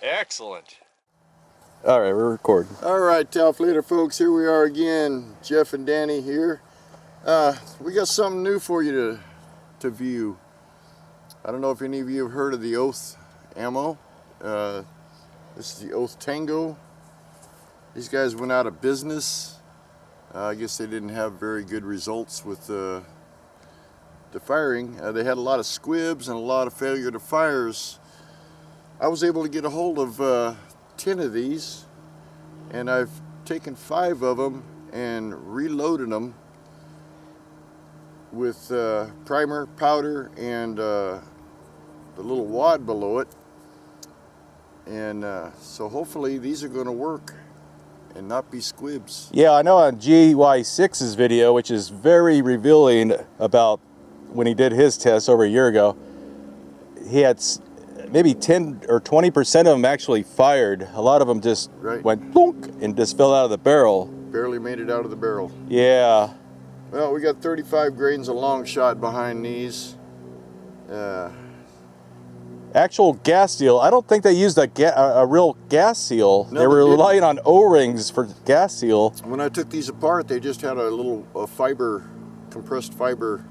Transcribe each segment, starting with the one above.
Excellent. All right, we're recording. All right, TAOFLEDER folks, here we are again. Jeff and Danny here. We got something new for you to view. I don't know if any of you have heard of the Oath ammo. This is the Oath Tango. These guys went out of business. I guess they didn't have very good results with the firing. They had a lot of squibs and a lot of failure to fires. I was able to get a hold of 10 of these, and I've taken 5 of them and reloaded them with primer, powder, and the little wad below it. And so hopefully these are going to work and not be squibs. Yeah, I know on GY6's video, which is very revealing about when he did his test over a year ago, he had maybe 10 or 20% of them actually fired. A lot of them just went plunk and just fell out of the barrel. Barely made it out of the barrel. Yeah. Well, we got 35 grains of long shot behind these. Actual gas seal, I don't think they used a real gas seal. No, they were they relying on O-rings for gas seal. When I took these apart, they just had a little fiber, compressed fiber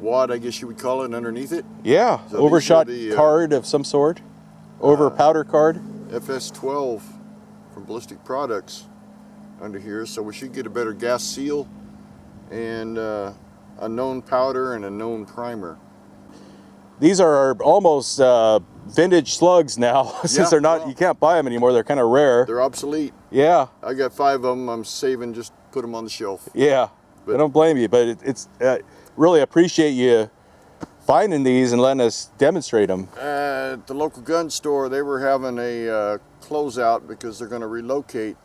wad, I guess you would call it, underneath it. Yeah, So overshot card of some sort. Over powder card. FS12 from Ballistic Products under here, so we should get a better gas seal and a known powder and a known primer. These are almost vintage slugs now, since they're not, you can't buy them anymore. They're kind of rare. They're obsolete. Yeah. I got 5 of them. I'm saving, just put them on the shelf. Yeah, I don't blame you, but it's really appreciate you finding these and letting us demonstrate them. At the local gun store, they were having a closeout because they're going to relocate.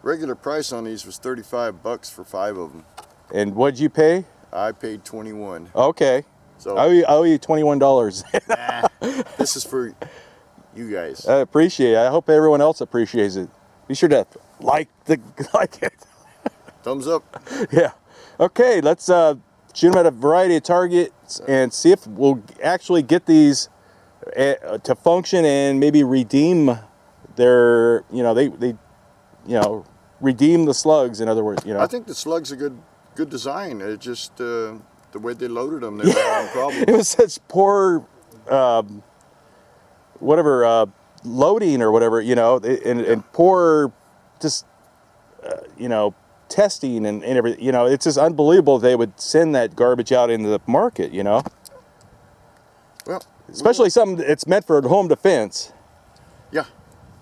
Regular price on these was $35 for 5 of them. And what'd you pay? I paid $21. Okay. So I owe you $21. Nah, this is for you guys. I appreciate it. I hope everyone else appreciates it. Be sure to like it. Thumbs up. Yeah. Okay, let's shoot them at a variety of targets and see if we'll actually get these to function and maybe redeem their, they redeem the slugs, in other words, I think the Slugs are good design. It just the way they loaded them, they were having problems. It was such poor loading or whatever, and poor just testing and everything. It's just unbelievable they would send that garbage out into the market. Well, especially something that's meant for home defense. Yeah.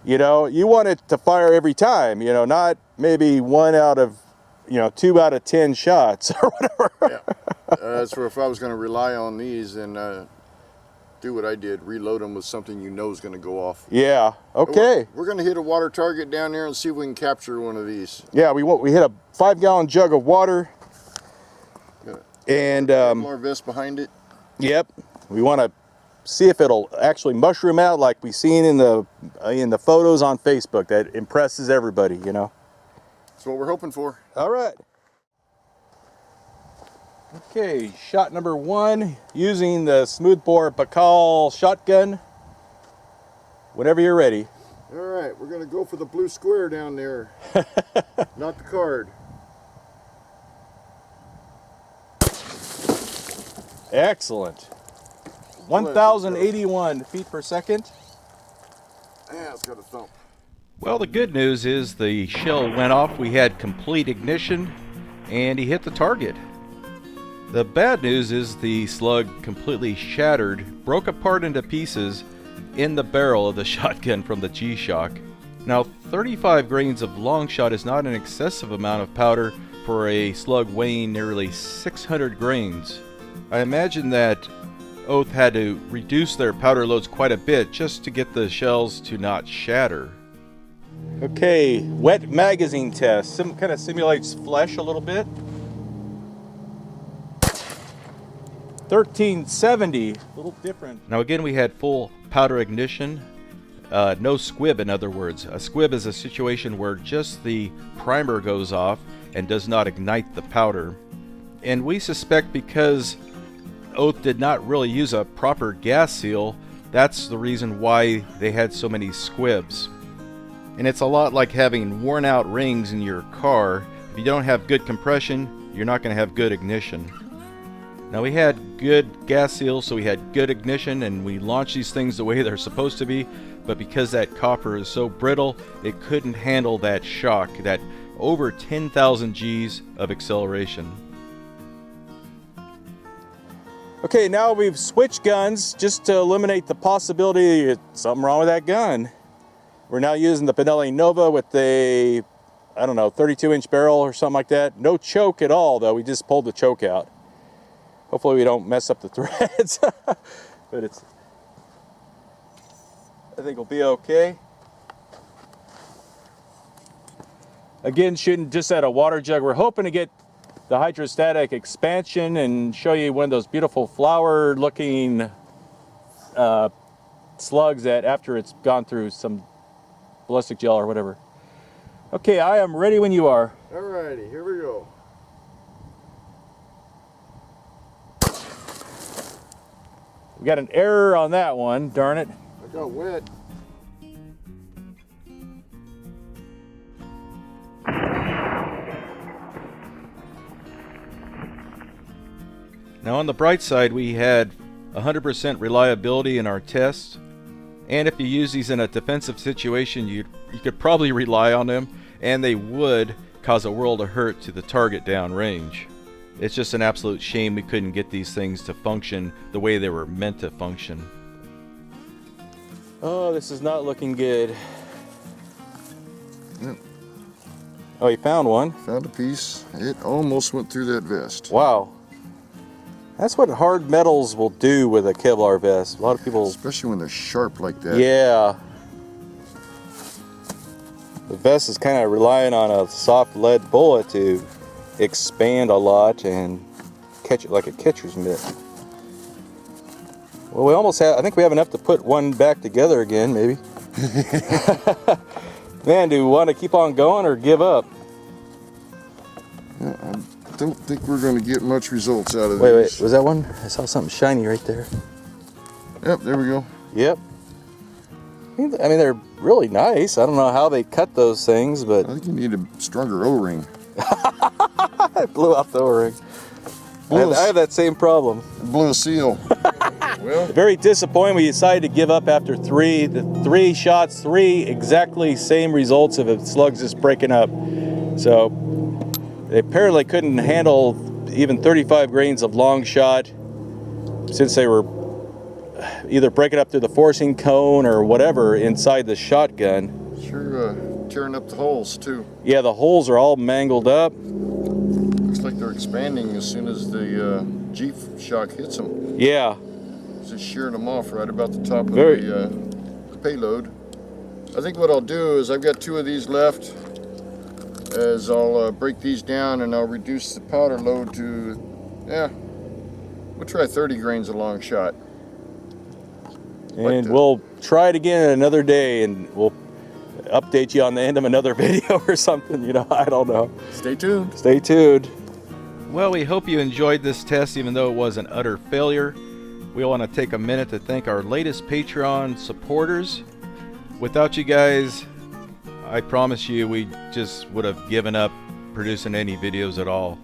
You want it to fire every time, not maybe 1 out of 2 out of 10 shots or whatever. Yeah. That's where if I was going to rely on these and do what I did, reload them with something is going to go off. Yeah. Okay. We're going to hit a water target down there and see if we can capture one of these. Yeah, we hit a 5-gallon jug of water. And Kevlar vest behind it. Yep. We want to see if it'll actually mushroom out like we've seen in the photos on Facebook. That impresses everybody, That's what we're hoping for. All right. Okay, shot number 1 using the smoothbore Bacal shotgun. Whenever you're ready. All right, we're going to go for the blue square down there, not the card. Excellent. 1,081 feet per second. Yeah, it's got a thump. Well, the good news is the shell went off, we had complete ignition, and he hit the target. The bad news is the slug completely shattered, broke apart into pieces in the barrel of the shotgun from the G-Shock. Now, 35 grains of long shot is not an excessive amount of powder for a slug weighing nearly 600 grains. I imagine that Oath had to reduce their powder loads quite a bit just to get the shells to not shatter. Okay, wet magazine test. Kind of simulates flesh a little bit. 1370, a little different. Now again, we had full powder ignition, no squib, in other words. A squib is a situation where just the primer goes off and does not ignite the powder. And we suspect because Oath did not really use a proper gas seal, That's the reason why they had so many squibs. And it's a lot like having worn out rings in your car. If you don't have good compression, you're not going to have good ignition. Now, we had good gas seals, so we had good ignition, and we launched these things the way they're supposed to be, but because that copper is so brittle, it couldn't handle that shock, that over 10,000 G's of acceleration. Okay, now we've switched guns just to eliminate the possibility that something wrong with that gun. We're now using the Benelli Nova with a, I don't know, 32-inch barrel or something like that. No choke at all, though. We just pulled the choke out. Hopefully we don't mess up the threads. But it's, I think we'll be okay. Again, shooting just at a water jug. We're hoping to get the hydrostatic expansion and show you one of those beautiful flower looking slugs that after it's gone through some ballistic gel or whatever. Okay, I am ready when you are. Alrighty, here we go. We got an error on that one, darn it. I got wet. Now, on the bright side, we had 100% reliability in our tests, and if you use these in a defensive situation, you could probably rely on them, and they would cause a world of hurt to the target downrange. It's just an absolute shame we couldn't get these things to function the way they were meant to function. Oh, this is not looking good. Yep. Oh, you found one? Found a piece. It almost went through that vest. Wow. That's what hard metals will do with a Kevlar vest. A lot of people... Especially when they're sharp like that. Yeah. The vest is kind of relying on a soft lead bullet to expand a lot and catch it like a catcher's mitt. Well, we almost have, I think we have enough to put one back together again, maybe. Man, do we want to keep on going or give up? Yeah, I don't think we're going to get much results out of Wait, this. was that one? I saw something shiny right there. Yep, there we go. Yep. I mean, they're really nice. I don't know how they cut those things, but... I think you need a stronger O-ring. I blew out the O-ring. I have that same problem. Blew a seal. Well, Very disappointing. We decided to give up after three. The 3 shots, 3 exactly same results of a Slugs just breaking up. So they apparently couldn't handle even 35 grains of long shot since they were either breaking up through the forcing cone or whatever inside the shotgun. sure tearing up the holes too. Yeah, the holes are all mangled up. Looks like they're expanding as soon as the G shock hits them. Yeah. Just shearing them off right about the top of Very- the payload. I think what I'll do is I've got 2 of these left. As I'll break these down and I'll reduce the powder load to, yeah, we'll try 30 grains a long shot. And we'll try it again another day, and we'll update you on the end of another video or something. You know, I don't know. Stay tuned. Stay tuned. Well, we hope you enjoyed this test, even though it was an utter failure. We want to take a minute to thank our latest Patreon supporters. Without you guys, I promise you we just would have given up producing any videos at all.